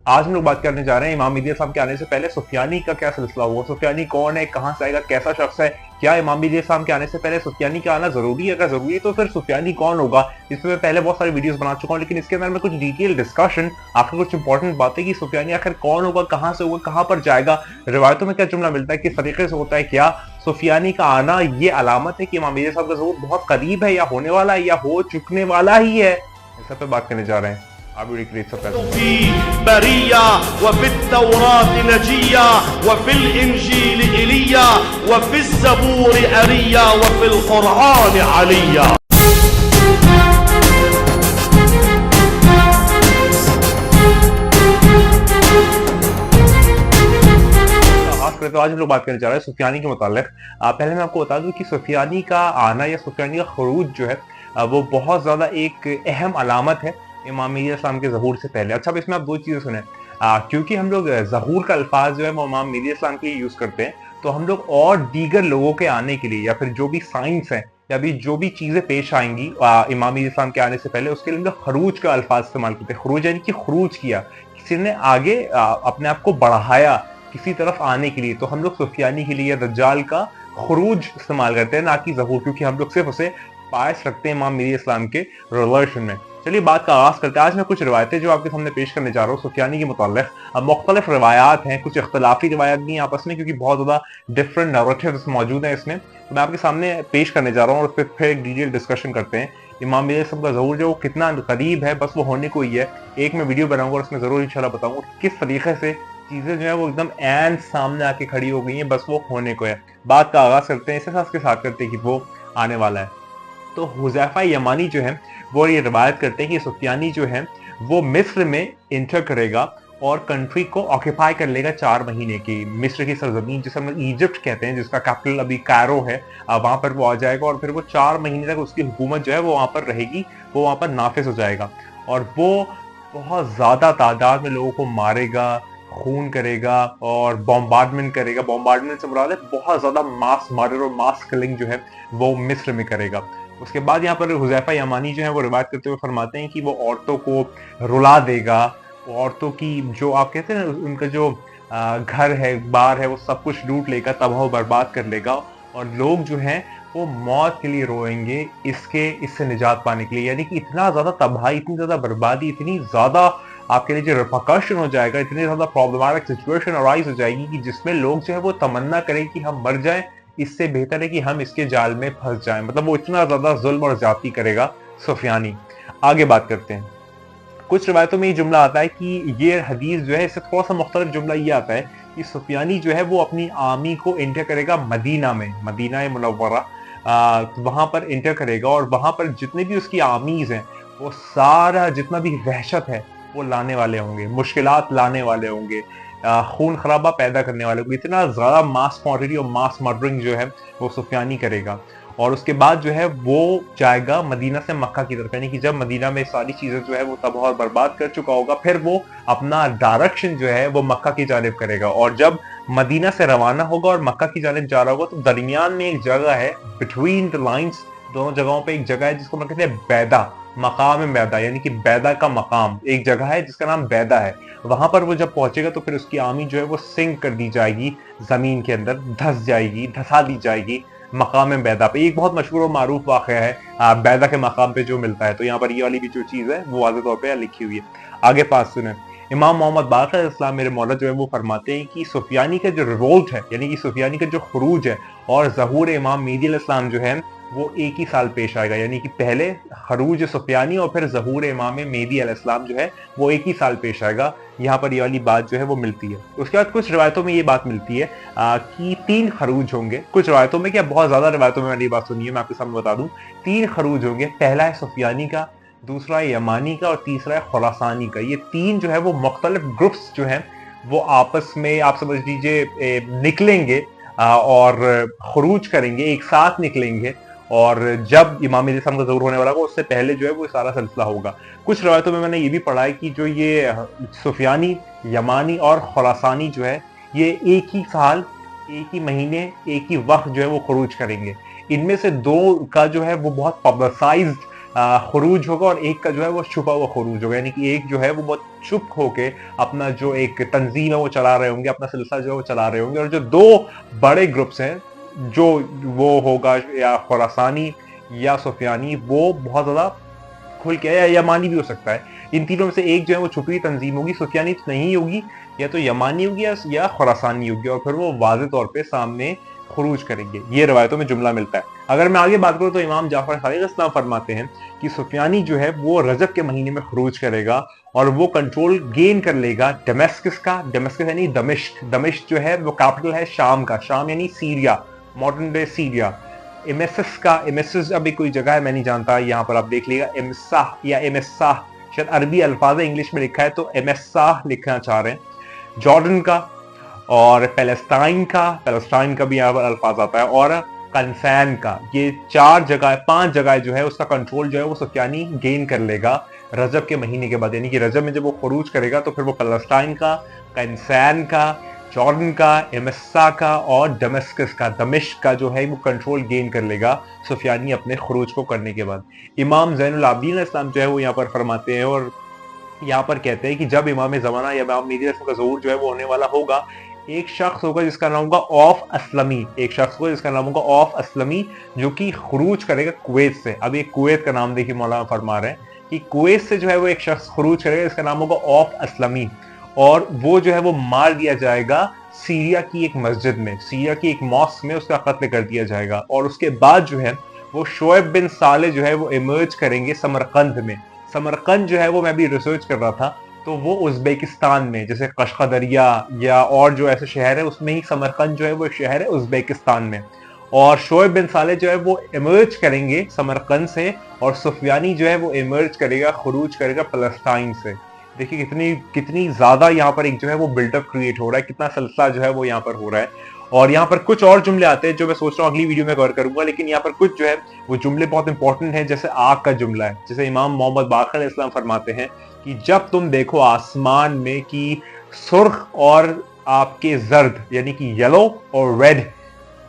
आज हम लोग बात करने जा रहे हैं इमाम मेहदी साहब के आने से पहले सुफियानी का क्या सिलसिला हुआ, सुफियानी कौन है, कहां से आएगा, कैसा शख्स है, क्या इमाम मेहदी साहब के आने से पहले सुफियानी का आना जरूरी है, अगर जरूरी है तो फिर सुफियानी कौन होगा। इसमें मैं पहले बहुत सारी वीडियोस बना चुका हूं, लेकिन इसके अंदर में कुछ डिटेल डिस्कशन, आखिर कुछ इंपॉर्टेंट बातें कि सुफियानी आखिर कौन होगा, कहां से होगा, कहां पर जाएगा, रिवायतों में क्या जुमला मिलता है, किस तरीके से होता है, क्या सुफियानी का आना ये अलामत है कि इमाम मेहदी साहब का ज़हूर बहुत करीब है या होने वाला है या हो चुकने वाला ही है, इस सब पे बात करने जा रहे हैं। आप वीडियो के लिए सब तो आज हम लोग बात करने जा रहे हैं सुफियानी के मुतालिक। पहले मैं आपको बता दूं कि सुफियानी का आना या सुफियानी का खरूज जो है वो बहुत ज्यादा एक अहम अलामत है इमाम मेहदी इस्लाम के ज़हूर से पहले। अच्छा, अब इसमें आप दो चीजें सुने, क्योंकि हम लोग ज़हूर का अल्फाज जो है वो इमाम मेहदी इस्लाम के लिए यूज करते हैं, तो हम लोग और दीगर लोगों के आने के लिए या फिर जो भी साइंस है या भी जो भी चीजें पेश आएंगी इमाम मेहदी इस्लाम के आने से पहले, उसके लिए हम लोग खरूज का अल्फाज इस्तेमाल करते हैं। खरूज यानी कि खरूज किया, किसी ने आगे अपने आप को बढ़ाया किसी तरफ आने के लिए, तो हम लोग सुफियानी के लिए दज्जाल का खरूज इस्तेमाल करते हैं, ना कि ज़हूर, क्योंकि हम लोग सिर्फ उसे पायस रखते हैं इमाम मेहदी इस्लाम के रिलेशन में। चलिए बात का आगाज करते हैं। आज मैं कुछ रिवायतें जो आपके सामने पेश करने जा रहा हूँ सुफियानी के मुताल्लिक। अब मुख्तलिफ रिवायात हैं, कुछ इख्तलाफी रिवायात भी हैं आपस में, क्योंकि बहुत ज्यादा डिफरेंट नैरेटिव्स मौजूद हैं इसमें, तो मैं आपके सामने पेश करने जा रहा हूँ और फिर एक डिटेल डिस्कशन करते हैं। इमाम मेहदी इस्लाम का ज़हूर जो कितना करीब है, बस वो होने को ही है। एक मैं वीडियो बनाऊंगा और उसमें जरूर इंशाल्लाह बताऊंगा किस तरीके से चीजें जो है वो एकदम एन सामने आके खड़ी हो गई हैं, बस वो होने को है। बात का आगाज करते हैं, इसे साथ के साथ करते हैं कि वो आने वाला है। तो हुज़ैफा यमानी जो है वो ये रिवायत करते हैं कि सुफियानी जो है वो मिस्र में इंटर करेगा और कंट्री को ऑक्यूपाई कर लेगा 4 महीने की। मिस्र की सरजमीन जिसे हम इजिप्ट कहते हैं, जिसका कैपिटल अभी कायरो है, वहां पर वो आ जाएगा और फिर वो 4 महीने तक उसकी हुकूमत जो है वो वहां पर रहेगी, वो वहां पर नाफिज हो जाएगा और वो बहुत ज्यादा तादाद में लोगों को मारेगा, खून करेगा और बॉम्बार्डमेंट करेगा। बॉम्बार्डमेंट से मुराद है बहुत ज्यादा मास मर्डर और मास किलिंग जो है वो मिस्र में करेगा। उसके बाद यहाँ पर हुज़ैफा यमानी जो है वो रिवायत करते हुए फरमाते हैं कि वो औरतों को रुला देगा, औरतों की जो आप कहते हैं ना उनका जो घर है बार है वो सब कुछ लूट लेगा, तबाह बर्बाद कर लेगा और लोग जो हैं वो मौत के लिए रोएंगे इससे निजात पाने के लिए। यानी कि इतना ज्यादा तबाही, इतनी ज्यादा बर्बादी, इतनी ज्यादा आपके लिए जो रिपरकशन हो जाएगा, इतनी ज्यादा प्रॉब्लमेटिक सिचुएशन अराइज हो जाएगी कि जिसमें लोग जो है वो तमन्ना करें कि हम मर जाएं, इससे बेहतर है कि हम इसके जाल में फंस जाएं। मतलब वो इतना ज्यादा जुल्म और ज्यादती करेगा सुफियानी। आगे बात करते हैं। कुछ रिवायतों में ये जुमला आता है कि ये हदीस जो है इससे थोड़ा सा मुख्तलिफ जुमला ये आता है कि सुफियानी जो है वो अपनी आर्मी को इंटर करेगा मदीना में, मदीना मुनव्वरा, वहां पर इंटर करेगा और वहां पर जितने भी उसकी आर्मीज हैं वो सारा जितना भी वहशत है वो लाने वाले होंगे, मुश्किलात लाने वाले होंगे, खून खराबा पैदा करने वाले होंगे। इतना ज्यादा मास क्वांटिटी और मास मर्डरिंग जो है वो सुफियानी करेगा और उसके बाद जो है वो जाएगा मदीना से मक्का की तरफ। यानी कि जब मदीना में सारी चीजें जो है वो तबाह और बर्बाद कर चुका होगा, फिर वो अपना डायरेक्शन जो है वो मक्का की जानिब करेगा और जब मदीना से रवाना होगा और मक्का की जानिब जा रहा होगा तो दरमियान में एक जगह है, बिटवीन द लाइन्स, दोनों जगहों पे एक जगह है जिसको हम कहते हैं बैदा, मकाम बैदा, यानी कि बैदा का मकाम, एक जगह है जिसका नाम बैदा है। वहां पर वो जब पहुंचेगा तो फिर उसकी आर्मी जो है वो सिंक कर दी जाएगी, जमीन के अंदर धस जाएगी, धसा दी जाएगी मकाम बैदा पे। एक बहुत मशहूर और मारूफ वाक़या है बैदा के मकाम पे जो मिलता है, तो यहाँ पर ये वाली भी जो चीज है वो वाज़ेह तौर पे लिखी हुई है। आगे पास सुने, इमाम मोहम्मद बाक़र इस्लाम मेरे मौला जो है वो फरमाते हैं कि सुफियानी का जो रिवोल्ट है, यानी कि सुफियानी का जो खरूज है और ज़हूर इमाम मेहदी इस्लाम जो है वो एक ही साल पेश आएगा। यानी कि पहले खरूज सुफियानी और फिर ज़हूर इमाम मेहदी अलैहिस्सलाम जो है वो एक ही साल पेश आएगा। यहाँ पर ये वाली बात जो है वो मिलती है। उसके बाद कुछ रिवायतों में ये बात मिलती है कि 3 खरूज होंगे। कुछ रिवायतों में, क्या बहुत ज्यादा रिवायतों में मैंने ये बात सुनी है, मैं आपके सामने बता दूं। 3 खरूज होंगे, पहला है सुफियानी का, दूसरा है यमानी का और तीसरा है खुरासानी का। ये 3 जो है वो मुख्तलिफ ग्रुप्स जो है वो आपस में आप समझ लीजिए निकलेंगे और खरूज करेंगे, एक साथ निकलेंगे और जब इमाम मेहदी इस्लाम का ज़हूर होने वाला होगा उससे पहले जो है वो सारा सिलसिला होगा। कुछ रवायतों में मैंने ये भी पढ़ा है कि जो ये सुफियानी, यमानी और खुरासानी जो है ये एक ही साल, एक ही महीने, एक ही वक्त जो है वो खरूज करेंगे। इनमें से 2 का जो है वो बहुत पब्लिसाइज्ड खरूज होगा और एक का जो है वो छुपा हुआ खरूज होगा, यानी कि एक जो है वो बहुत चुप होके अपना जो एक तंजीम है वो चला रहे होंगे, अपना सिलसिला जो है वो चला रहे होंगे, और जो दो बड़े ग्रुप्स हैं, जो वो होगा या खुरासानी या सुफियानी, वो बहुत ज्यादा खुल के, या यमानी भी हो सकता है, इन तीनों में से एक जो है वो छुपी हुई तंजीम होगी, सुफियानी तो नहीं होगी, या तो यमानी होगी या खुरासानी होगी, और फिर वो वाज़ेह तौर पे सामने खुरूज करेंगे। ये रिवायतों में जुमला मिलता है। अगर मैं आगे बात करूं तो इमाम जाफर सादिक अलैहिस्सलाम फरमाते हैं कि सुफियानी जो है वो रजब के महीने में खुरूज करेगा और वो कंट्रोल गेन कर लेगा डमेस्कस का। डमेस्कस यानी दमिश्क, दमिश्क जो है वो कैपिटल है शाम का, शाम यानी सीरिया, मॉडर्न डे सीरिया। एमेसस का, एमेसस अभी कोई जगह है मैं नहीं जानता, यहाँ पर आप देख लीजिएगा, एमसाह या एमेसाह, शायद अरबी अल्फाज है, इंग्लिश में लिखा है तो एमेसाह लिखना चाह रहे हैं। जॉर्डन का और पैलेस्टाइन का भी यहाँ पर अल्फाज आता है, और कन्फैन का। ये 5 जगह जो है उसका कंट्रोल जो है वो सुफियानी गेन कर लेगा रजब के महीने के बाद, यानी कि रजब में जब वो खरूज करेगा तो फिर वो पैलेस्टाइन का, कन्फैन का, जॉर्डन का, एमसा का और दमिश्क का जो है वो कंट्रोल गेन कर लेगा सुफियानी अपने खरूज को करने के बाद। इमाम ज़ैनुल आबिदीन इस्लाम जो है वो यहाँ पर फरमाते हैं और यहाँ पर कहते हैं कि जब इमाम ज़माना या इमाम मेहदी का ज़हूर जो है वो होने वाला होगा, एक शख्स होगा जिसका नाम होगा औफ असलमी, एक शख्स होगा जिसका नाम होगा औफ असलमी, जो कि खरूज करेगा कुवैत से। अब एक कुवैत का नाम देखिए मौलाना फरमा रहे हैं कि कुवैत से जो है वो एक शख्स खरूज करेगा जिसका नाम होगा औफ असलमी, और वो जो है वो मार दिया जाएगा सीरिया की एक मस्जिद में, सीरिया की एक मॉस्क में उसका कत्ल कर दिया जाएगा। और उसके बाद जो है वो शोएब बिन साले जो है वो इमर्ज करेंगे समरकंद में। समरकंद जो है वो मैं भी रिसर्च कर रहा था, तो वो उज़्बेकिस्तान में, जैसे कश्कदरिया या और जो ऐसे शहर है उसमें ही समरकंद जो है वो एक शहर है उज़्बेकिस्तान में। और शोएब बिन साले जो है वो इमर्ज करेंगे समरकंद से, और सुफियानी जो है वो इमर्ज करेगा, खरूज करेगा फलस्तीन से। देखिए कितनी कितनी ज्यादा यहाँ पर एक जो है वो बिल्डअप क्रिएट हो रहा है, कितना सिलसिला जो है वो यहाँ पर हो रहा है। और यहाँ पर कुछ और जुमले आते हैं जो मैं सोच रहा हूँ अगली वीडियो में कवर करूंगा, लेकिन यहाँ पर कुछ जो है वो जुमले बहुत इंपॉर्टेंट हैं, जैसे आग का जुमला है। जैसे इमाम मोहम्मद बाक़र अलैहिस्सलाम फरमाते हैं कि जब तुम देखो आसमान में कि सुर्ख और आपके जर्द यानी कि येलो और रेड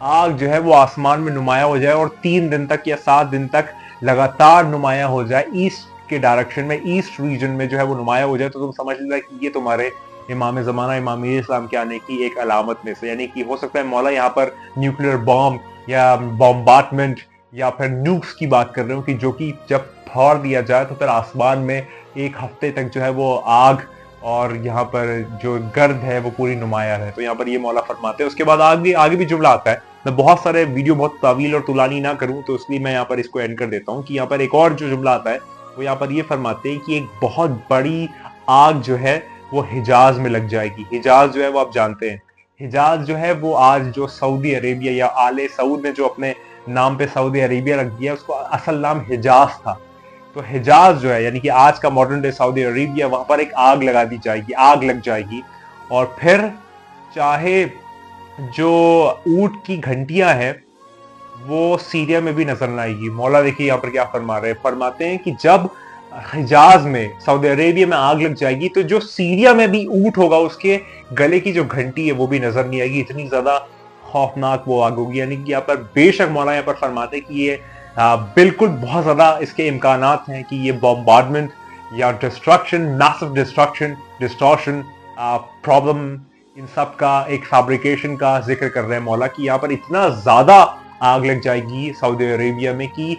आग जो है वो आसमान में नुमाया हो जाए और 3 दिन तक या 7 दिन तक लगातार नुमाया हो जाए ईस्ट के डायरेक्शन में, ईस्ट रीजन में जो है वो नुमाया हो जाए, तो तुम समझ लेना कि ये तुम्हारे इमाम ज़माना इमाम इस्लाम के आने की एक अलामत में से, यानी कि हो सकता है मौला यहाँ पर न्यूक्लियर बॉम्ब या बॉम्बार्टमेंट या फिर न्यूक्स की बात कर रहे हो कि जो कि जब फोड़ दिया जाए तो फिर आसमान में एक हफ्ते तक जो है वो आग और यहाँ पर जो गर्द है वो पूरी नुमाया है। तो यहाँ पर ये मौला फरमाते हैं। उसके बाद आगे भी जुमला आता है। मैं बहुत सारे वीडियो बहुत तावील और तुलानी ना करूं तो इसलिए मैं यहाँ पर इसको एंड कर देता हूँ कि यहाँ पर एक और जो जुमला आता है वो यहाँ पर ये फरमाते हैं कि एक बहुत बड़ी आग जो है वो हिजाज में लग जाएगी। हिजाज जो है वो आप जानते हैं, हिजाज जो है वो आज जो सऊदी अरेबिया या आले सऊद ने जो अपने नाम पे सऊदी अरेबिया रख दिया, उसको असल नाम हिजाज था। तो हिजाज जो है यानी कि आज का मॉडर्न डे सऊदी अरेबिया, वहां पर एक आग लगा दी जाएगी, आग लग जाएगी। और फिर चाहे जो ऊंट की घंटियां हैं वो सीरिया में भी नजर न आएगी। मौला देखिए यहाँ पर क्या फरमा रहे हैं, फरमाते हैं कि जब हिजाज में सऊदी अरेबिया में आग लग जाएगी तो जो सीरिया में भी ऊंट होगा उसके गले की जो घंटी है वो भी नजर नहीं आएगी, इतनी ज्यादा खौफनाक वो आग होगी। यानी कि यहाँ पर बेशक मौला यहाँ पर फरमाते हैं कि ये बिल्कुल बहुत ज्यादा इसके इम्कानात हैं कि ये बॉम्बार्डमेंट या destruction, massive destruction, distortion, problem, इन सब का एक फैब्रिकेशन का जिक्र कर रहे हैं मौला कि यहाँ पर इतना ज्यादा आग लग जाएगी सऊदी अरेबिया में कि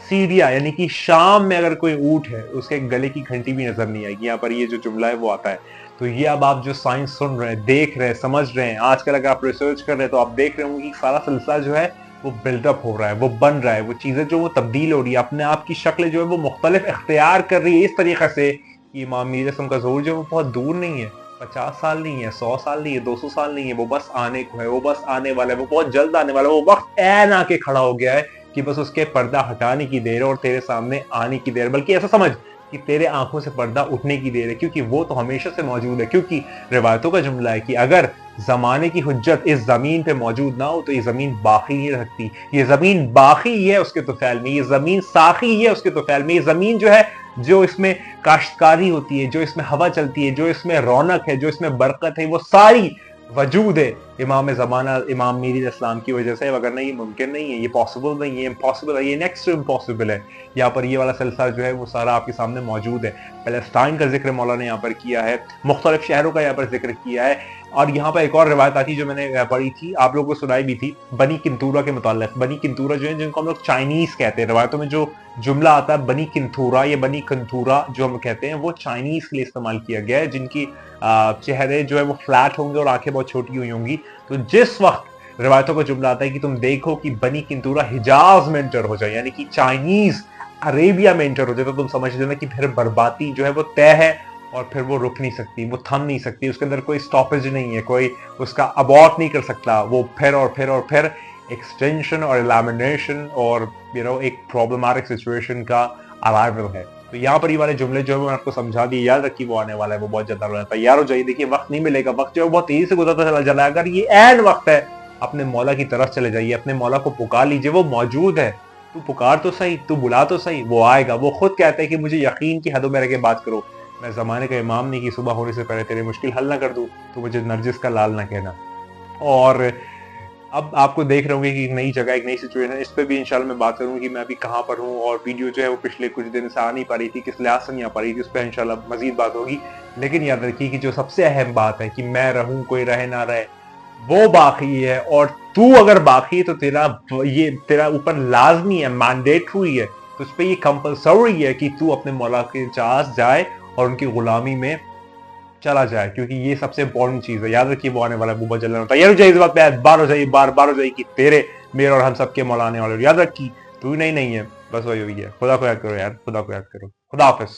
सीरिया यानी कि शाम में अगर कोई ऊंट है उसके गले की घंटी भी नजर नहीं आएगी। यहाँ पर ये जो जुमला है वो आता है। तो ये अब आप जो साइंस सुन रहे हैं, देख रहे हैं, समझ रहे हैं, आजकल अगर आप रिसर्च कर रहे हैं तो आप देख रहे होंगे कि सारा सिलसिला जो है वो बिल्डअप हो रहा है, वो बन रहा है, वो चीजें जो वो तब्दील हो रही है, अपने आप की शक्ल जो है वो मुख्तलिफ इख्तियार कर रही है इस तरीके से कि इमाम मीर रस्म का ज़हूर जो है वो बहुत दूर नहीं है, 50 साल नहीं है, 100 साल नहीं है, 200 साल नहीं है, वो बस आने को है, वो बस आने वाला है, वो बहुत जल्द आने वाला है। वो वक्त ऐन आके खड़ा हो गया है कि बस उसके पर्दा हटाने की देर है और तेरे सामने आने की देर, बल्कि ऐसा समझ कि तेरे आंखों से पर्दा उठने की देर है, क्योंकि वो तो हमेशा से मौजूद है। क्योंकि रिवायतों का जुमला है कि अगर जमाने की हुज्जत इस जमीन पे मौजूद ना हो तो ये जमीन बाकी नहीं रखती। ये जमीन बाकी है उसके तुफैल में, ये जमीन साखी है उसके तुफैल में। ये जमीन जो है, जो इसमें काश्तकारी होती है, जो इसमें हवा चलती है, जो इसमें रौनक है, जो इसमें बरकत है, वो सारी वजूद है इमाम ज़माना इमाम मीर इस्लाम की वजह से, वगरना ये मुमकिन नहीं है, ये पॉसिबल नहीं है, इम्पॉसिबल है, ये नेक्स्ट टू इम्पॉसिबल है। यहाँ पर ये वाला सिलसिला जो है वो सारा आपके सामने मौजूद है। पैलेस्टाइन का जिक्र मौला ने यहाँ पर किया है, मुख्तलिफ शहरों का यहाँ पर जिक्र किया है। और यहाँ पर एक और रिवायत आती जो मैंने पढ़ी थी, आप लोगों को सुनाई भी थी, बनी किंतूरा के मुताल्लिक। बनी किंतूरा जो है, जिनको हम लोग चाइनीज कहते हैं, रिवायतों में जो जुमला आता है बनी किंतूरा या बनी कंतूरा जो हम कहते हैं, वो चाइनीज के लिए इस्तेमाल किया गया है, जिनकी चेहरे जो है वो फ्लैट होंगे और आंखें बहुत छोटी हुई होंगी। तो जिस वक्त रिवायतों का जुमला आता है कि तुम देखो कि बनी किंतूरा हिजाज में एंटर हो जाए, यानी कि चाइनीज अरेबिया में एंटर हो जाए, तो तुम समझ लेना कि फिर बर्बादी जो है वो तय है और फिर वो रुक नहीं सकती, वो थम नहीं सकती, उसके अंदर कोई स्टॉपेज नहीं है, कोई उसका अबॉर्ट नहीं कर सकता। वो फिर और फिर और फिर एक्सटेंशन और एलिमिनेशन और एक प्रॉब्लमेटिक सिचुएशन का अराइवल है। तो यहाँ पर ये वाले जुमले जो है मैं आपको समझा दिए, याद रखिए वो आने वाला है, वो बहुत ज्यादा रहता है, तैयार हो जाइए। देखिए वक्त नहीं मिलेगा, वक्त जो है बहुत तेजी से गुजरता चला जा रहा है। अगर ये एंड वक्त है, अपने मौला की तरफ चले जाइए, अपने मौला को पुकार लीजिए, वो मौजूद है। तू पुकार तो सही, तू बुला तो सही, वो आएगा। वो खुद कहते हैं कि मुझे यकीन की हदों में रह के बात करो, मैं जमाने का इमाम नहीं कि सुबह होने से पहले तेरी मुश्किल हल ना कर दूं, तो मुझे नरजिस का लाल ना कहना। और अब आपको देख रहे होंगे कि एक नई जगह, एक नई सिचुएशन है, इस पर भी इंशाल्लाह मैं बात करूंगी कि मैं अभी कहाँ पर हूँ, और वीडियो जो है वो पिछले कुछ दिन से आ नहीं पा रही थी, किस लिहाज से नहीं आ पा रही थी, उस पर इंशाल्लाह मजीद बात होगी। लेकिन याद रखिए कि जो सबसे अहम बात है कि मैं रहूं कोई रहे ना रहे, वो बाकी है। और तू अगर बाकी है तो तेरा ऊपर लाजमी है, मैंडेटरी है, तो उस पर ये कंपल्सरी है कि तू अपने मौला के पास जाए और उनकी गुलामी में चला जाए, क्योंकि ये सबसे इंपॉर्टेंट चीज है। याद रखिए वो आने वाला बुबा जल्लाना। तैयार हो जाए इस बात पे, बार हो जाइए, बार हो जाइए कि तेरे मेरे और हम सबके मौला आने वाले। याद रखी तू नहीं है, बस वही हुई है। खुदा को याद करो यार, खुदा को याद करो। खुदा हाफिज।